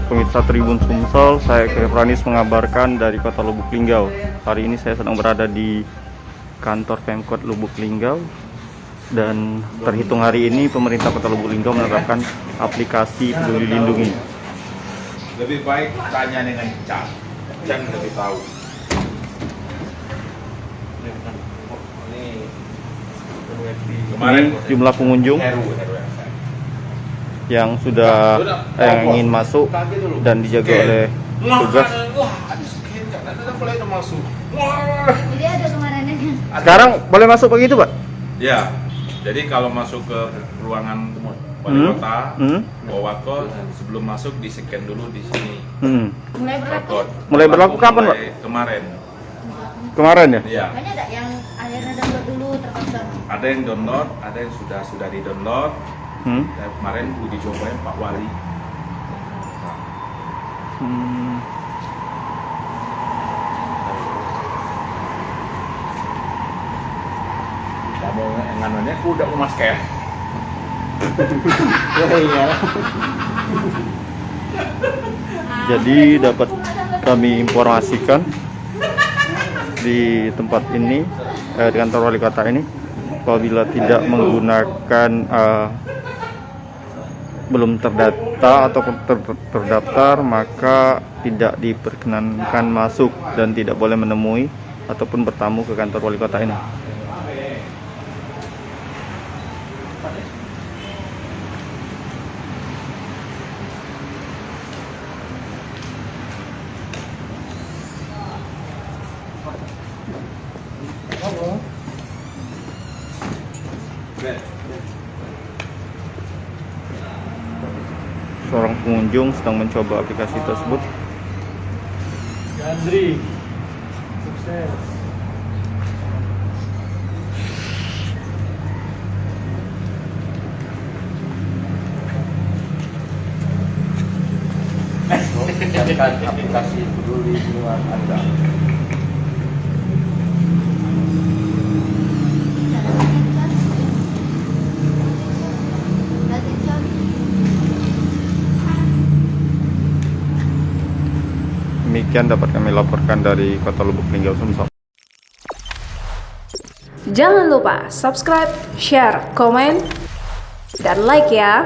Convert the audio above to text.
Pemirsa Tribun Sumsel, saya Kefranis mengabarkan dari Kota Lubuk Linggau. Hari ini saya sedang berada di kantor Pemkot Lubuk Linggau, dan terhitung hari ini pemerintah Kota Lubuk Linggau menerapkan aplikasi Peduli Lindungi. Lebih baik tanya dengan Chan lebih tahu. Ini jumlah pengunjung yang sudah yang ingin masuk dan dijaga oleh petugas. Jadi ada kemarinnya kan? Sekarang boleh masuk begitu, Pak? Ya, jadi kalau masuk ke ruangan wali kota, Wawako, sebelum masuk di scan dulu di sini. Mulai berlaku? Mulai berlaku kapan, Pak? Kemarin. Kemarin ya? Iya. Banyak ada yang akhirnya download dulu terpaksa. Ada yang download, ada yang sudah di download. Dan kemarin uji cobain Pak Wali. Kamu nganonnya aku udah mau masker. Iya. Jadi dapat kami informasikan di tempat ini, di kantor wali kota ini, apabila tidak menggunakan belum terdata atau terdaftar, maka tidak diperkenankan masuk dan tidak boleh menemui ataupun bertamu ke kantor wali kota ini. Seorang pengunjung sedang mencoba aplikasi tersebut. Andri, sukses. Siapkan aplikasi Peduli Lindungi Anda. Demikian dapat kami laporkan dari Kota Lubuk Linggau, Sumsel. Jangan lupa subscribe, share, komen, dan like ya.